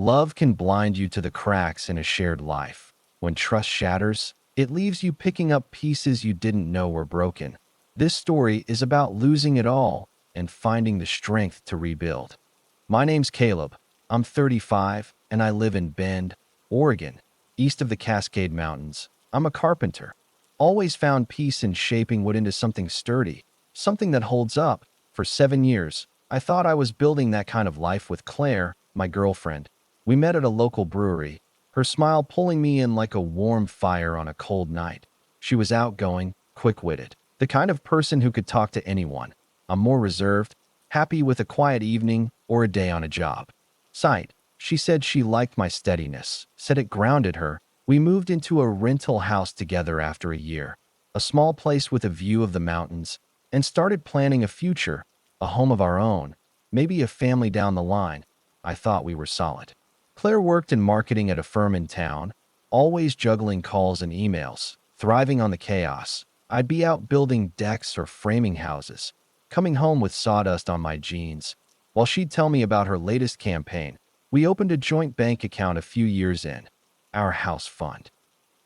Love can blind you to the cracks in a shared life. When trust shatters, it leaves you picking up pieces you didn't know were broken. This story is about losing it all and finding the strength to rebuild. My name's Caleb. I'm 35 and I live in Bend, Oregon, east of the Cascade Mountains. I'm a carpenter. Always found peace in shaping wood into something sturdy, something that holds up. For 7 years, I thought I was building that kind of life with Claire, my girlfriend. We met at a local brewery, her smile pulling me in like a warm fire on a cold night. She was outgoing, quick-witted, the kind of person who could talk to anyone. I'm more reserved, happy with a quiet evening or a day on a job. Sight. She said she liked my steadiness, said it grounded her. We moved into a rental house together after a year, a small place with a view of the mountains, and started planning a future, a home of our own, maybe a family down the line. I thought we were solid. Claire worked in marketing at a firm in town, always juggling calls and emails, thriving on the chaos. I'd be out building decks or framing houses, coming home with sawdust on my jeans, while she'd tell me about her latest campaign. We opened a joint bank account a few years in, our house fund.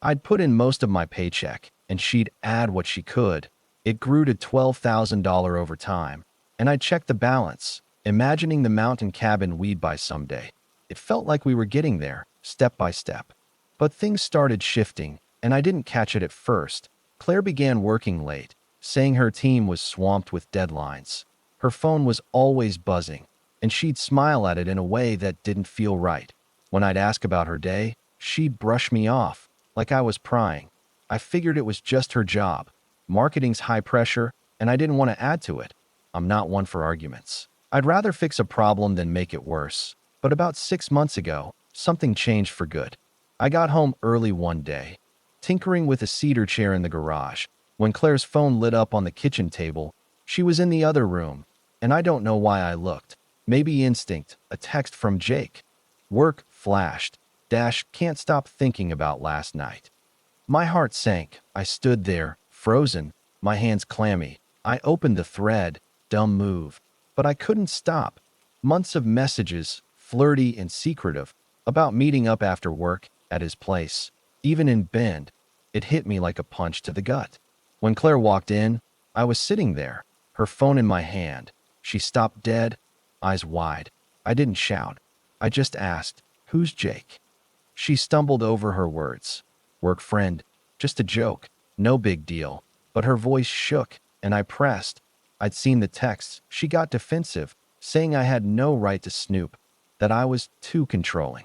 I'd put in most of my paycheck, and she'd add what she could. It grew to $12,000 over time, and I checked the balance, imagining the mountain cabin we'd buy someday. It felt like we were getting there, step by step. But things started shifting, and I didn't catch it at first. Claire began working late, saying her team was swamped with deadlines. Her phone was always buzzing, and she'd smile at it in a way that didn't feel right. When I'd ask about her day, she'd brush me off, like I was prying. I figured it was just her job. Marketing's high pressure, and I didn't want to add to it. I'm not one for arguments. I'd rather fix a problem than make it worse. But about 6 months ago, something changed for good. I got home early one day, tinkering with a cedar chair in the garage, when Claire's phone lit up on the kitchen table. She was in the other room, and I don't know why I looked. Maybe instinct, a text from Jake. Work flashed. Dash, can't stop thinking about last night. My heart sank. I stood there, frozen, my hands clammy. I opened the thread, dumb move. But I couldn't stop. Months of messages, flirty and secretive, about meeting up after work, at his place. Even in Bend, it hit me like a punch to the gut. When Claire walked in, I was sitting there, her phone in my hand. She stopped dead, eyes wide. I didn't shout. I just asked, "Who's Jake?" She stumbled over her words. "Work friend. Just a joke. No big deal." But her voice shook, and I pressed. I'd seen the texts. She got defensive, saying I had no right to snoop, that I was too controlling.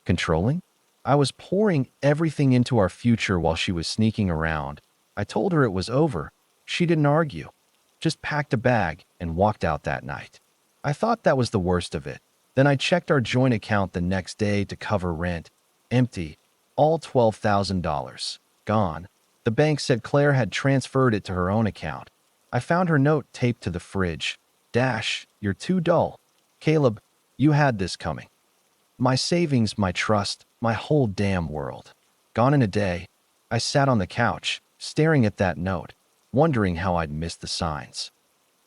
Controlling? I was pouring everything into our future while she was sneaking around. I told her it was over. She didn't argue, just packed a bag and walked out that night. I thought that was the worst of it. Then I checked our joint account the next day to cover rent. Empty. All $12,000. Gone. The bank said Claire had transferred it to her own account. I found her note taped to the fridge. Dash, you're too dull. Caleb, you had this coming. My savings, my trust, my whole damn world. Gone in a day. I sat on the couch, staring at that note, wondering how I'd missed the signs.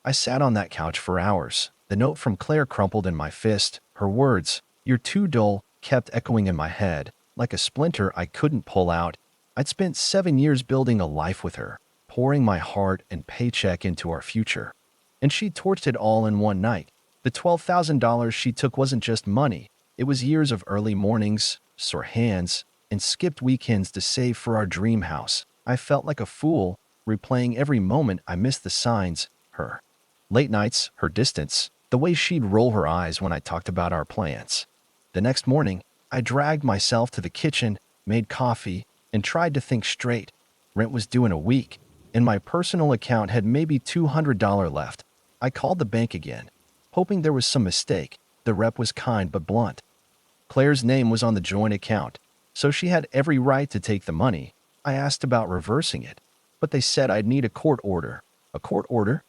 I sat on that couch for hours. The note from Claire crumpled in my fist. Her words, "You're too dull," kept echoing in my head, like a splinter I couldn't pull out. I'd spent 7 years building a life with her, pouring my heart and paycheck into our future. And she torched it all in one night. The $12,000 she took wasn't just money. It was years of early mornings, sore hands, and skipped weekends to save for our dream house. I felt like a fool, replaying every moment I missed the signs. Her late nights, her distance, the way she'd roll her eyes when I talked about our plans. The next morning, I dragged myself to the kitchen, made coffee, and tried to think straight. Rent was due in a week, and my personal account had maybe $200 left. I called the bank again, hoping there was some mistake. The rep was kind but blunt. Claire's name was on the joint account, so she had every right to take the money. I asked about reversing it, but they said I'd need a court order. A court order?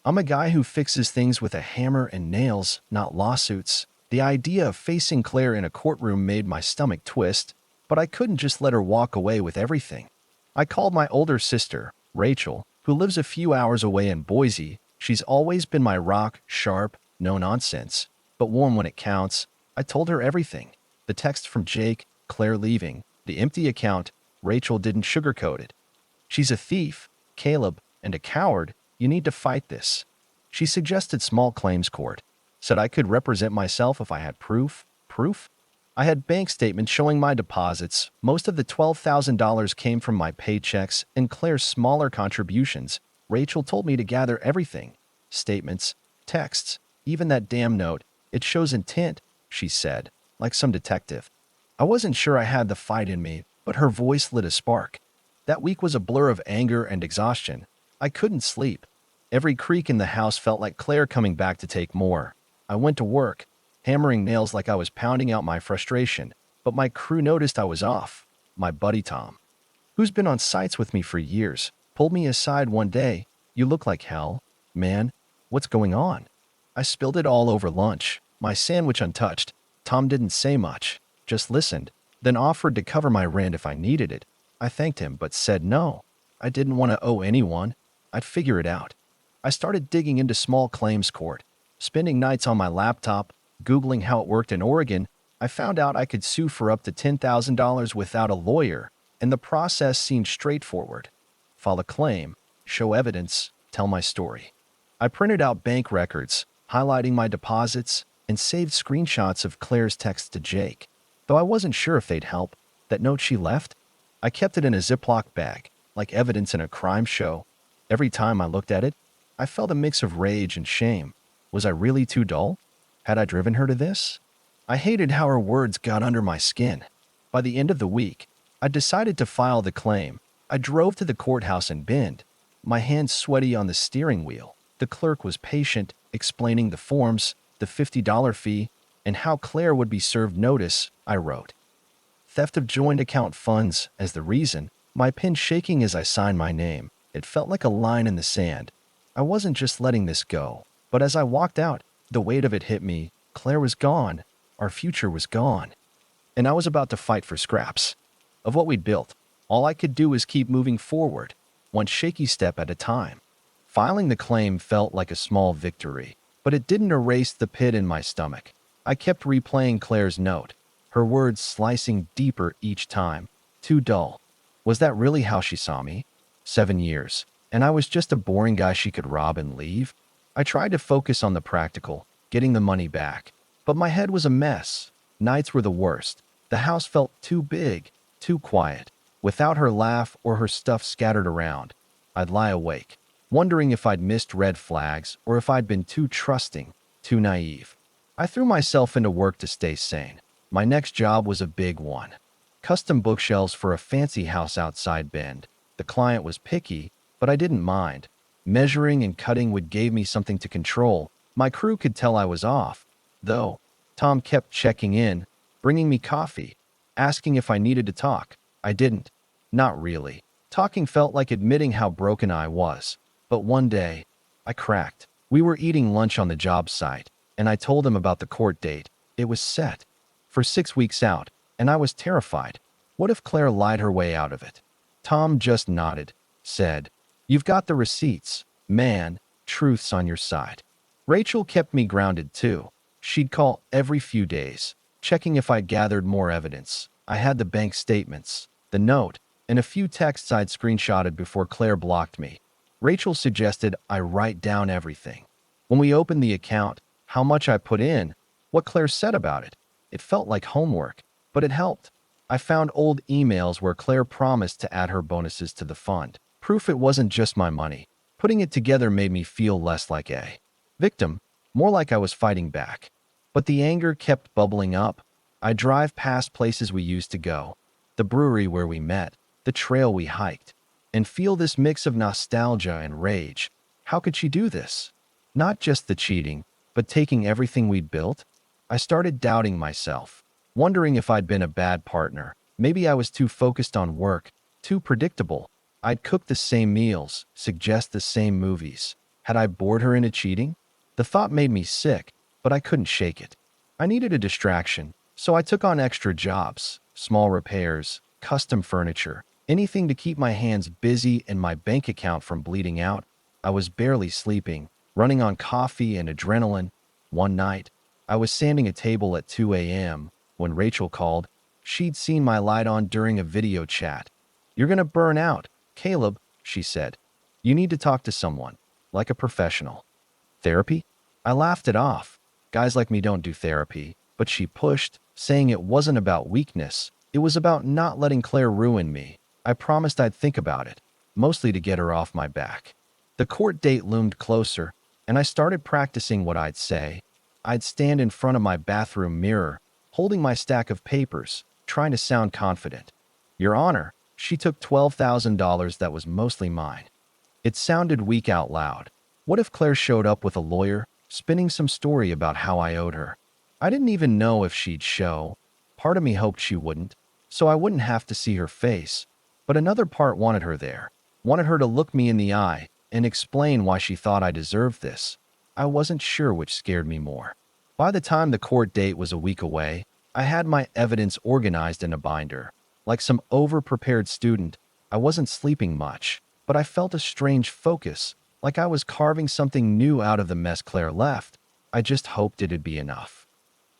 I'm a guy who fixes things with a hammer and nails, not lawsuits. The idea of facing Claire in a courtroom made my stomach twist, but I couldn't just let her walk away with everything. I called my older sister, Rachel, who lives a few hours away in Boise. She's always been my rock, sharp, no nonsense, but warm when it counts. I told her everything. The text from Jake, Claire leaving, the empty account. Rachel didn't sugarcoat it. She's a thief, Caleb, and a coward. You need to fight this. She suggested small claims court. Said I could represent myself if I had proof. Proof? I had bank statements showing my deposits. Most of the $12,000 came from my paychecks and Claire's smaller contributions. Rachel told me to gather everything. Statements, texts, even that damn note. It shows intent, she said, like some detective. I wasn't sure I had the fight in me, but her voice lit a spark. That week was a blur of anger and exhaustion. I couldn't sleep. Every creak in the house felt like Claire coming back to take more. I went to work, hammering nails like I was pounding out my frustration, but my crew noticed I was off. My buddy Tom, who's been on sites with me for years, pulled me aside one day. You look like hell. Man, what's going on? I spilled it all over lunch, my sandwich untouched. Tom didn't say much, just listened, then offered to cover my rent if I needed it. I thanked him but said no. I didn't want to owe anyone. I'd figure it out. I started digging into small claims court, spending nights on my laptop, Googling how it worked in Oregon. I found out I could sue for up to $10,000 without a lawyer, and the process seemed straightforward. File a claim, show evidence, tell my story. I printed out bank records, highlighting my deposits, and saved screenshots of Claire's text to Jake. Though I wasn't sure if they'd help, that note she left, I kept it in a Ziploc bag, like evidence in a crime show. Every time I looked at it, I felt a mix of rage and shame. Was I really too dull? Had I driven her to this? I hated how her words got under my skin. By the end of the week, I decided to file the claim. I drove to the courthouse in Bend, my hands sweaty on the steering wheel. The clerk was patient, explaining the forms, the $50 fee, and how Claire would be served notice. I wrote theft of joint account funds as the reason, my pen shaking as I signed my name. It felt like a line in the sand. I wasn't just letting this go, but as I walked out, the weight of it hit me. Claire was gone. Our future was gone. And I was about to fight for scraps of what we'd built. All I could do was keep moving forward, one shaky step at a time. Filing the claim felt like a small victory, but it didn't erase the pit in my stomach. I kept replaying Claire's note, her words slicing deeper each time. Too dull. Was that really how she saw me? 7 years, and I was just a boring guy she could rob and leave? I tried to focus on the practical, getting the money back, but my head was a mess. Nights were the worst. The house felt too big, too quiet. Without her laugh or her stuff scattered around, I'd lie awake, wondering if I'd missed red flags or if I'd been too trusting, too naive. I threw myself into work to stay sane. My next job was a big one. Custom bookshelves for a fancy house outside Bend. The client was picky, but I didn't mind. Measuring and cutting would give me something to control. My crew could tell I was off, though. Tom kept checking in, bringing me coffee, asking if I needed to talk. I didn't. Not really. Talking felt like admitting how broken I was. But one day, I cracked. We were eating lunch on the job site, and I told him about the court date. It was set for 6 weeks out, and I was terrified. What if Claire lied her way out of it? Tom just nodded, said, "You've got the receipts. Man, truth's on your side." Rachel kept me grounded too. She'd call every few days, checking if I'd gathered more evidence. I had the bank statements, the note, and a few texts I'd screenshotted before Claire blocked me. Rachel suggested I write down everything. When we opened the account, how much I put in, what Claire said about it. It felt like homework, but it helped. I found old emails where Claire promised to add her bonuses to the fund. Proof it wasn't just my money. Putting it together made me feel less like a victim, more like I was fighting back. But the anger kept bubbling up. I drive past places we used to go, the brewery where we met, the trail we hiked, and feel this mix of nostalgia and rage. How could she do this? Not just the cheating, but taking everything we'd built? I started doubting myself, wondering if I'd been a bad partner. Maybe I was too focused on work, too predictable. I'd cook the same meals, suggest the same movies. Had I bored her into cheating? The thought made me sick, but I couldn't shake it. I needed a distraction, so I took on extra jobs, small repairs, custom furniture, anything to keep my hands busy and my bank account from bleeding out. I was barely sleeping, running on coffee and adrenaline. One night, I was sanding a table at 2 a.m. When Rachel called, she'd seen my light on during a video chat. "You're gonna burn out, Caleb," she said. "You need to talk to someone, like a professional." "Therapy?" I laughed it off. Guys like me don't do therapy. But she pushed, saying it wasn't about weakness. It was about not letting Claire ruin me. I promised I'd think about it, mostly to get her off my back. The court date loomed closer, and I started practicing what I'd say. I'd stand in front of my bathroom mirror, holding my stack of papers, trying to sound confident. "Your Honor, she took $12,000 that was mostly mine." It sounded weak out loud. What if Claire showed up with a lawyer, spinning some story about how I owed her? I didn't even know if she'd show. Part of me hoped she wouldn't, so I wouldn't have to see her face. But another part wanted her there, wanted her to look me in the eye and explain why she thought I deserved this. I wasn't sure which scared me more. By the time the court date was a week away, I had my evidence organized in a binder. Like some over-prepared student, I wasn't sleeping much, but I felt a strange focus, like I was carving something new out of the mess Claire left. I just hoped it'd be enough.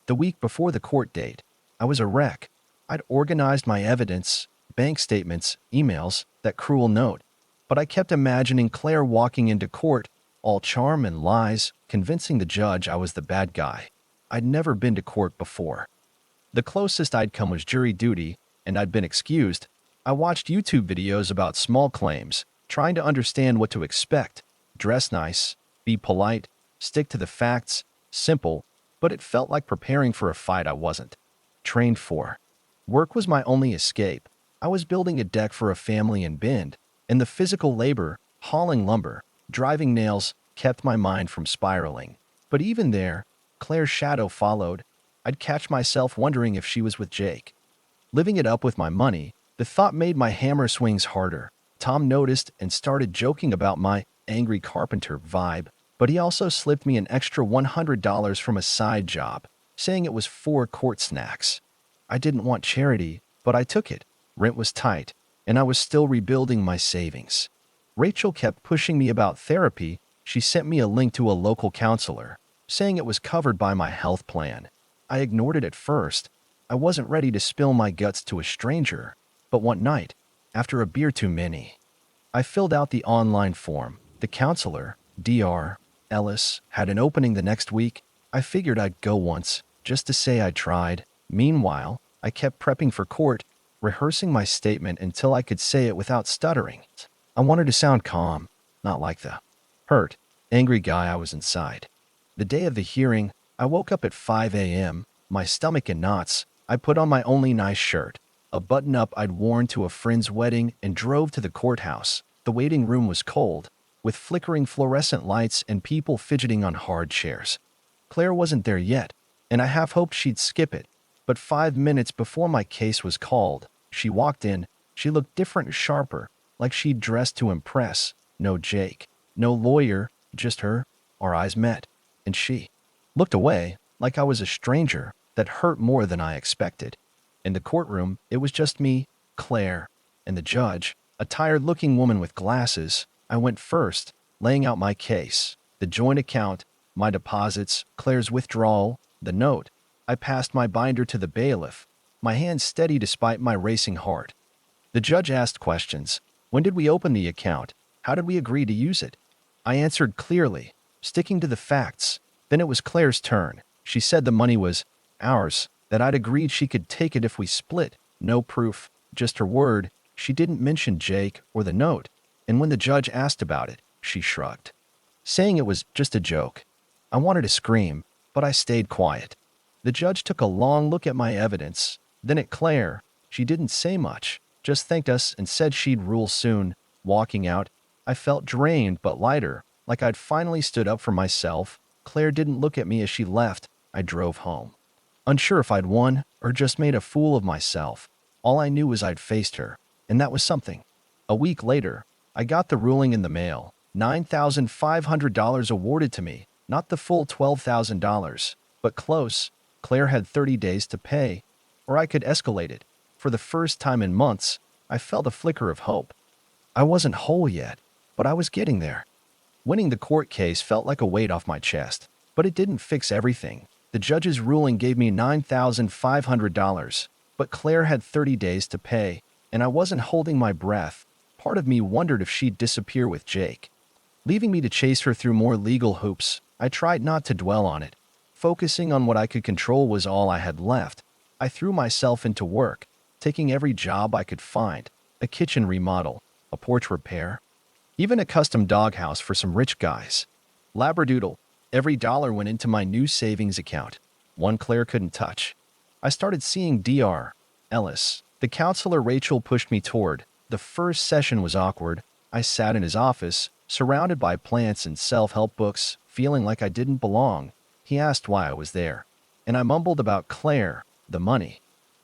The week before the court date, I was a wreck. I'd organized my evidence, bank statements, emails, that cruel note. But I kept imagining Claire walking into court, all charm and lies, convincing the judge I was the bad guy. I'd never been to court before. The closest I'd come was jury duty, and I'd been excused. I watched YouTube videos about small claims, trying to understand what to expect. Dress nice, be polite, stick to the facts, simple, but it felt like preparing for a fight I wasn't trained for. Work was my only escape. I was building a deck for a family in Bend, and the physical labor, hauling lumber, driving nails, kept my mind from spiraling. But even there, Claire's shadow followed. I'd catch myself wondering if she was with Jake. Living it up with my money, the thought made my hammer swings harder. Tom noticed and started joking about my angry carpenter vibe, but he also slipped me an extra $100 from a side job, saying it was for court snacks. I didn't want charity, but I took it. Rent was tight, and I was still rebuilding my savings. Rachel kept pushing me about therapy. She sent me a link to a local counselor, saying it was covered by my health plan. I ignored it at first. I wasn't ready to spill my guts to a stranger. But one night, after a beer too many, I filled out the online form. The counselor, Dr. Ellis, had an opening the next week. I figured I'd go once, just to say I tried. Meanwhile, I kept prepping for court, rehearsing my statement until I could say it without stuttering. I wanted to sound calm, not like the hurt, angry guy I was inside. The day of the hearing, I woke up at 5 a.m., my stomach in knots. I put on my only nice shirt, a button-up I'd worn to a friend's wedding, and drove to the courthouse. The waiting room was cold, with flickering fluorescent lights and people fidgeting on hard chairs. Claire wasn't there yet, and I half hoped she'd skip it. But 5 minutes before my case was called, she walked in. She looked different, sharper, like she'd dressed to impress. No Jake, no lawyer, just her. Our eyes met, and she looked away, like I was a stranger. That hurt more than I expected. In the courtroom, it was just me, Claire, and the judge, a tired-looking woman with glasses. I went first, laying out my case, the joint account, my deposits, Claire's withdrawal, the note. I passed my binder to the bailiff, my hands steady despite my racing heart. The judge asked questions. When did we open the account? How did we agree to use it? I answered clearly, sticking to the facts. Then it was Claire's turn. She said the money was ours, that I'd agreed she could take it if we split. No proof, just her word. She didn't mention Jake or the note. And when the judge asked about it, she shrugged, saying it was just a joke. I wanted to scream, but I stayed quiet. The judge took a long look at my evidence, then at Claire. She didn't say much, just thanked us and said she'd rule soon. Walking out, I felt drained but lighter, like I'd finally stood up for myself. Claire didn't look at me as she left. I drove home, unsure if I'd won or just made a fool of myself. All I knew was I'd faced her, and that was something. A week later, I got the ruling in the mail. $9,500 awarded to me, not the full $12,000, but close. Claire had 30 days to pay, or I could escalate it. For the first time in months, I felt a flicker of hope. I wasn't whole yet, but I was getting there. Winning the court case felt like a weight off my chest, but it didn't fix everything. The judge's ruling gave me $9,500, but Claire had 30 days to pay, and I wasn't holding my breath. Part of me wondered if she'd disappear with Jake. Leaving me to chase her through more legal hoops, I tried not to dwell on it. Focusing on what I could control was all I had left. I threw myself into work, taking every job I could find: a kitchen remodel, a porch repair, even a custom doghouse for some rich guys. Labradoodle. Every dollar went into my new savings account, one Claire couldn't touch. I started seeing Dr. Ellis, the counselor Rachel pushed me toward. The first session was awkward. I sat in his office, surrounded by plants and self-help books, feeling like I didn't belong. He asked why I was there, and I mumbled about Claire, the money.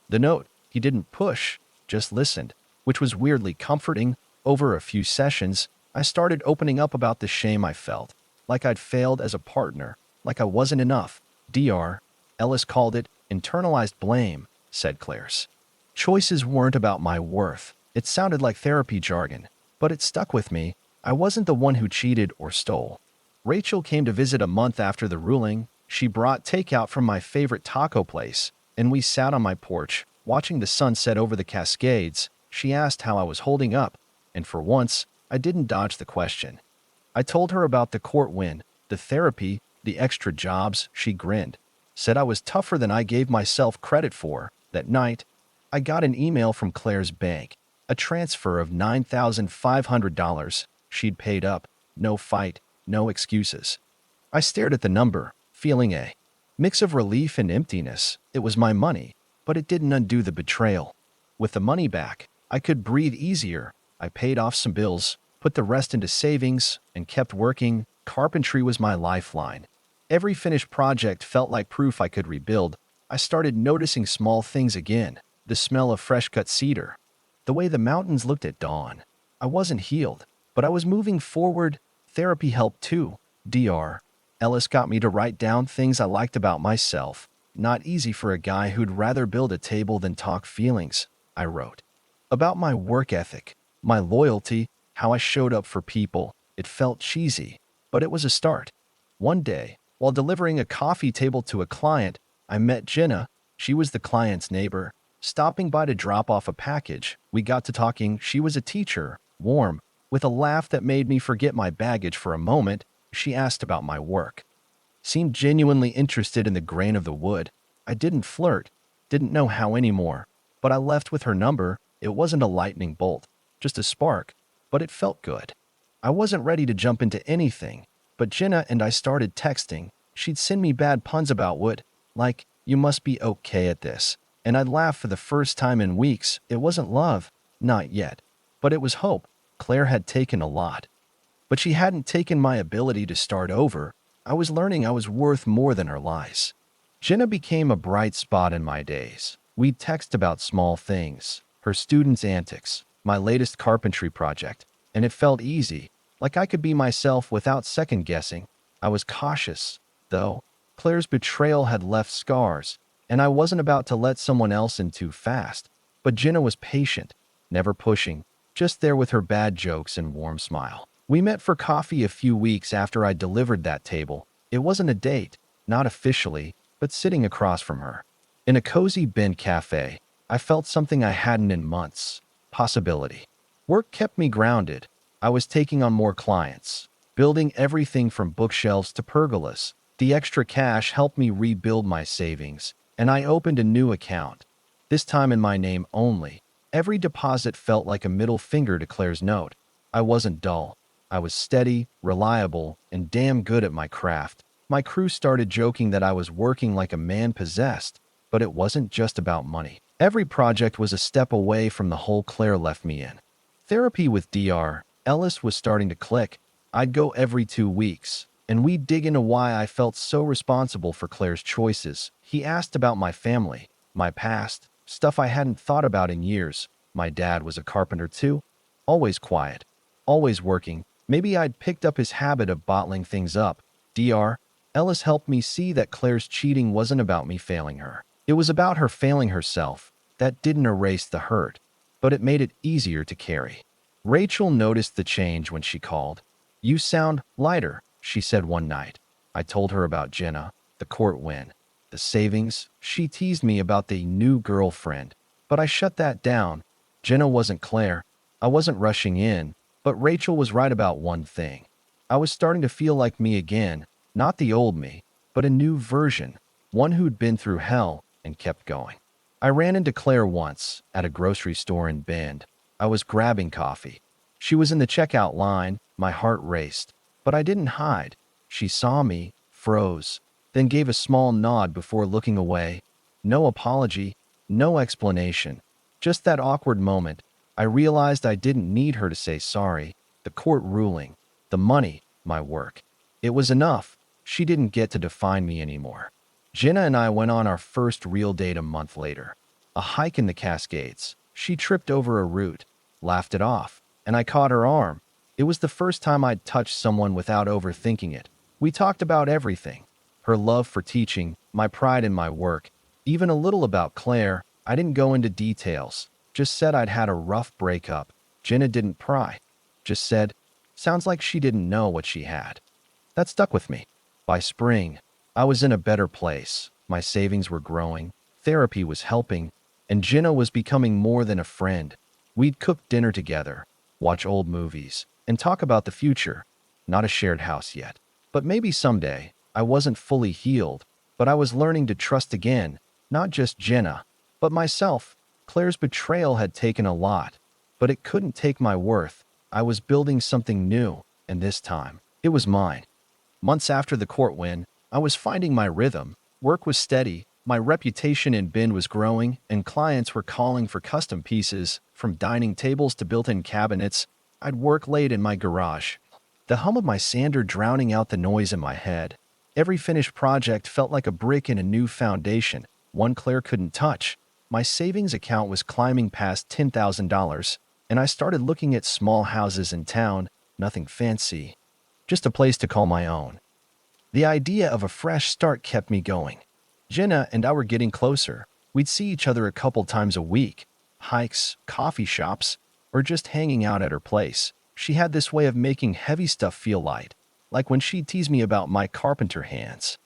The note, he didn't push, just listened, which was weirdly comforting. Over a few sessions, I started opening up about the shame I felt, like I'd failed as a partner, like I wasn't enough. Dr. Ellis called it internalized blame, said Claire's. Choices weren't about my worth. It sounded like therapy jargon, but it stuck with me. I wasn't the one who cheated or stole. Rachel came to visit a month after the ruling. She brought takeout from my favorite taco place, and we sat on my porch, watching the sun set over the Cascades. She asked how I was holding up, and for once, I didn't dodge the question. I told her about the court win, the therapy, the extra jobs. She grinned, said I was tougher than I gave myself credit for. That night, I got an email from Claire's bank, a transfer of $9,500. She'd paid up, no fight, no excuses. I stared at the number, feeling a mix of relief and emptiness. It was my money, but it didn't undo the betrayal. With the money back, I could breathe easier. I paid off some bills, put the rest into savings, and kept working. Carpentry was my lifeline. Every finished project felt like proof I could rebuild. I started noticing small things again: the smell of fresh-cut cedar, the way the mountains looked at dawn. I wasn't healed, but I was moving forward. Therapy helped too. Dr. Ellis got me to write down things I liked about myself. Not easy for a guy who'd rather build a table than talk feelings. I wrote about my work ethic, my loyalty, how I showed up for people. It felt cheesy, but it was a start. One day, while delivering a coffee table to a client, I met Jenna. She was the client's neighbor, stopping by to drop off a package. We got to talking. She was a teacher, warm, with a laugh that made me forget my baggage for a moment. She asked about my work, seemed genuinely interested in the grain of the wood. I didn't flirt, didn't know how anymore, but I left with her number. It wasn't a lightning bolt, just a spark, but it felt good. I wasn't ready to jump into anything, but Jenna and I started texting. She'd send me bad puns about wood, like, "You must be okay at this," and I'd laugh for the first time in weeks. It wasn't love, not yet, but it was hope. Claire had taken a lot, but she hadn't taken my ability to start over. I was learning I was worth more than her lies. Jenna became a bright spot in my days. We'd text about small things, her students' antics, my latest carpentry project, and it felt easy, like I could be myself without second-guessing. I was cautious, though. Claire's betrayal had left scars, and I wasn't about to let someone else in too fast. But Jenna was patient, never pushing, just there with her bad jokes and warm smile. We met for coffee a few weeks after I delivered that table. It wasn't a date, not officially, but sitting across from her. In a cozy Bend cafe, I felt something I hadn't in months: possibility. Work kept me grounded. I was taking on more clients, building everything from bookshelves to pergolas. The extra cash helped me rebuild my savings, and I opened a new account, this time in my name only. Every deposit felt like a middle finger to Claire's note. I wasn't dull. I was steady, reliable, and damn good at my craft. My crew started joking that I was working like a man possessed, but it wasn't just about money. Every project was a step away from the hole Claire left me in. Therapy with Dr. Ellis was starting to click. I'd go every 2 weeks, and we'd dig into why I felt so responsible for Claire's choices. He asked about my family, my past, stuff I hadn't thought about in years. My dad was a carpenter too, always quiet, always working. Maybe I'd picked up his habit of bottling things up. Dr. Ellis helped me see that Claire's cheating wasn't about me failing her. It was about her failing herself. That didn't erase the hurt, but it made it easier to carry. Rachel noticed the change when she called. "You sound lighter," she said one night. I told her about Jenna, the court win, the savings. She teased me about the new girlfriend, but I shut that down. Jenna wasn't Claire. I wasn't rushing in, but Rachel was right about one thing. I was starting to feel like me again, not the old me, but a new version, one who'd been through hell and kept going. I ran into Claire once at a grocery store in Bend. I was grabbing coffee. She was in the checkout line. My heart raced, but I didn't hide. She saw me, froze, then gave a small nod before looking away. No apology, no explanation, just that awkward moment. I realized I didn't need her to say sorry. The court ruling, the money, my work. It was enough. She didn't get to define me anymore. Jenna and I went on our first real date a month later. A hike in the Cascades. She tripped over a root, laughed it off, and I caught her arm. It was the first time I'd touched someone without overthinking it. We talked about everything. Her love for teaching, my pride in my work, even a little about Claire. I didn't go into details, just said I'd had a rough breakup. Jenna didn't pry, just said, sounds like she didn't know what she had. That stuck with me. By spring, I was in a better place. My savings were growing, therapy was helping, and Jenna was becoming more than a friend. We'd cook dinner together, watch old movies, and talk about the future. Not a shared house yet, but maybe someday. I wasn't fully healed, but I was learning to trust again, not just Jenna, but myself. Claire's betrayal had taken a lot, but it couldn't take my worth. I was building something new, and this time, it was mine. Months after the court win, I was finding my rhythm. Work was steady, my reputation in Bend was growing, and clients were calling for custom pieces, from dining tables to built-in cabinets. I'd work late in my garage, the hum of my sander drowning out the noise in my head. Every finished project felt like a brick in a new foundation, one Claire couldn't touch. My savings account was climbing past $10,000, and I started looking at small houses in town, nothing fancy, just a place to call my own. The idea of a fresh start kept me going. Jenna and I were getting closer. We'd see each other a couple times a week, hikes, coffee shops, or just hanging out at her place. She had this way of making heavy stuff feel light, like when she'd tease me about my carpenter hands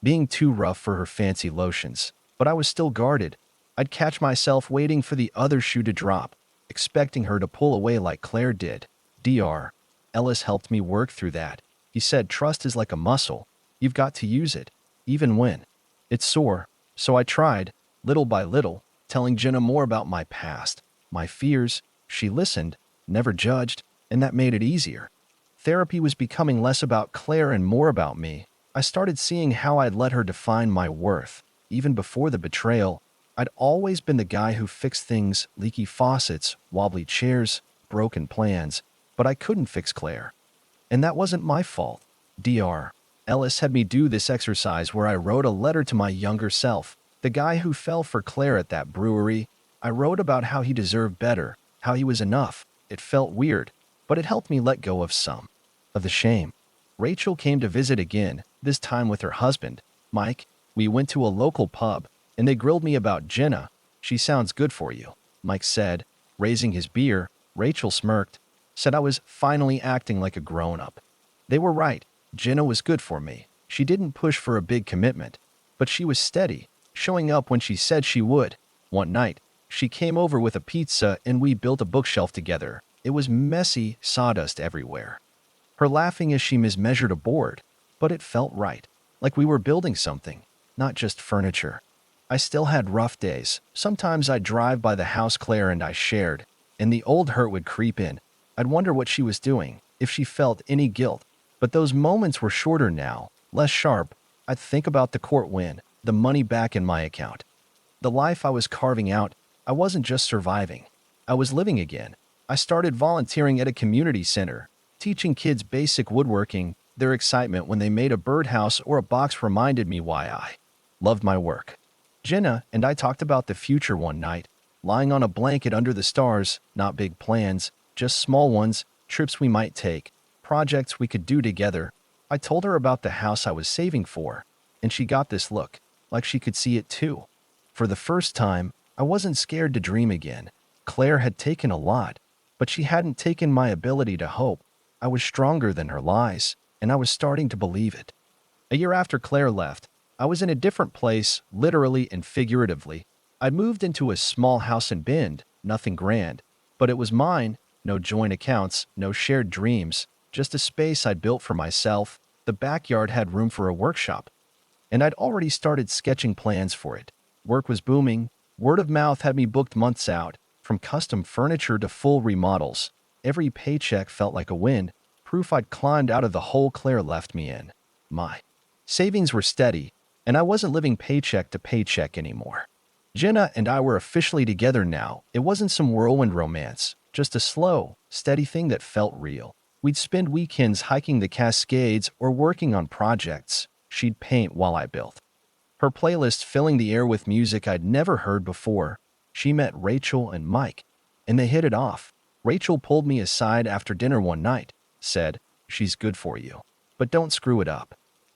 being too rough for her fancy lotions. But I was still guarded. I'd catch myself waiting for the other shoe to drop, expecting her to pull away like Claire did. Dr. Ellis helped me work through that. He said trust is like a muscle. You've got to use it, even when it's sore. So I tried, little by little, telling Jenna more about my past, my fears. She listened, never judged, and that made it easier. Therapy was becoming less about Claire and more about me. I started seeing how I'd let her define my worth. Even before the betrayal, I'd always been the guy who fixed things, leaky faucets, wobbly chairs, broken plans, but I couldn't fix Claire. And that wasn't my fault. Dr. Ellis had me do this exercise where I wrote a letter to my younger self, the guy who fell for Claire at that brewery. I wrote about how he deserved better, how he was enough. It felt weird, but it helped me let go of some of the shame. Rachel came to visit again, this time with her husband, Mike. We went to a local pub, and they grilled me about Jenna. She sounds good for you, Mike said, raising his beer. Rachel smirked, said I was finally acting like a grown-up. They were right. Jenna was good for me. She didn't push for a big commitment, but she was steady, showing up when she said she would. One night, she came over with a pizza and we built a bookshelf together. It was messy, sawdust everywhere. Her laughing as she mismeasured a board, but it felt right, like we were building something, not just furniture. I still had rough days. Sometimes I'd drive by the house Claire and I shared, and the old hurt would creep in. I'd wonder what she was doing, if she felt any guilt. But those moments were shorter now, less sharp. I'd think about the court win, the money back in my account. The life I was carving out. I wasn't just surviving. I was living again. I started volunteering at a community center, teaching kids basic woodworking. Their excitement when they made a birdhouse or a box reminded me why I loved my work. Jenna and I talked about the future one night, lying on a blanket under the stars. Not big plans, just small ones, trips we might take, projects we could do together. I told her about the house I was saving for, and she got this look, like she could see it too. For the first time, I wasn't scared to dream again. Claire had taken a lot, but she hadn't taken my ability to hope. I was stronger than her lies, and I was starting to believe it. A year after Claire left, I was in a different place, literally and figuratively. I'd moved into a small house in Bend, nothing grand, but it was mine, no joint accounts, no shared dreams, just a space I'd built for myself. The backyard had room for a workshop, and I'd already started sketching plans for it. Work was booming. Word of mouth had me booked months out, from custom furniture to full remodels. Every paycheck felt like a win, proof I'd climbed out of the hole Claire left me in. My savings were steady, and I wasn't living paycheck to paycheck anymore. Jenna and I were officially together now. It wasn't some whirlwind romance, just a slow, steady thing that felt real. We'd spend weekends hiking the Cascades or working on projects. She'd paint while I built, her playlist filling the air with music I'd never heard before. She met Rachel and Mike, and they hit it off. Rachel pulled me aside after dinner one night, said, "She's good for you, but don't screw it up."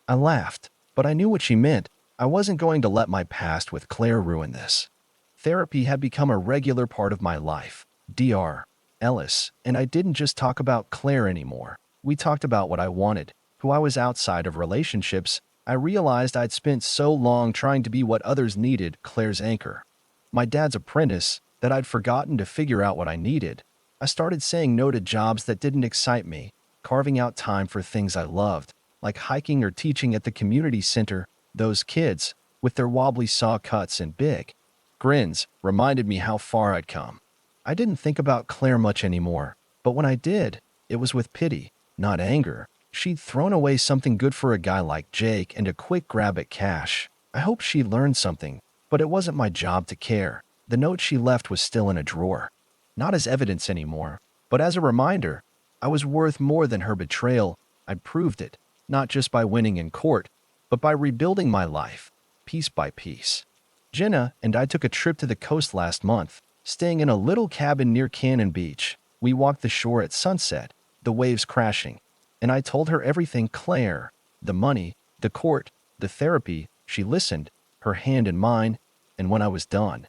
I laughed, but I knew what she meant. I wasn't going to let my past with Claire ruin this. Therapy had become a regular part of my life. Dr. Ellis and I didn't just talk about Claire anymore. We talked about what I wanted, who I was outside of relationships. I realized I'd spent so long trying to be what others needed, Claire's anchor, my dad's apprentice, that I'd forgotten to figure out what I needed. I started saying no to jobs that didn't excite me, carving out time for things I loved, like hiking or teaching at the community center. Those kids, with their wobbly saw cuts and big grins, reminded me how far I'd come. I didn't think about Claire much anymore, but when I did, it was with pity, not anger. She'd thrown away something good for a guy like Jake and a quick grab at cash. I hoped she learned something, but it wasn't my job to care. The note she left was still in a drawer, not as evidence anymore, but as a reminder. I was worth more than her betrayal. I'd proved it, not just by winning in court, but by rebuilding my life, piece by piece. Jenna and I took a trip to the coast last month, staying in a little cabin near Cannon Beach. We walked the shore at sunset, the waves crashing, and I told her everything. Claire, the money, the court, the therapy. She listened, her hand in mine, and when I was done,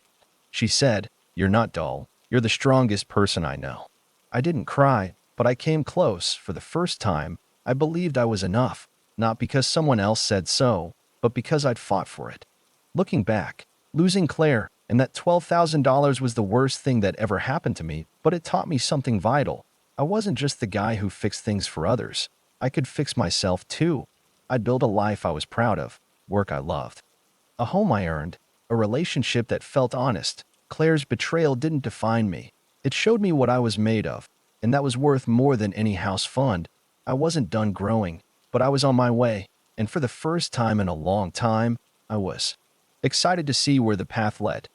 she said, "You're not dull. You're the strongest person I know." I didn't cry, but I came close. For the first time, I believed I was enough, not because someone else said so, but because I'd fought for it. Looking back, losing Claire and that $12,000 was the worst thing that ever happened to me, but it taught me something vital. I wasn't just the guy who fixed things for others. I could fix myself too. I'd build a life I was proud of, work I loved, a home I earned, a relationship that felt honest. Claire's betrayal didn't define me. It showed me what I was made of, and that was worth more than any house fund. I wasn't done growing, but I was on my way, and for the first time in a long time, I was excited to see where the path led.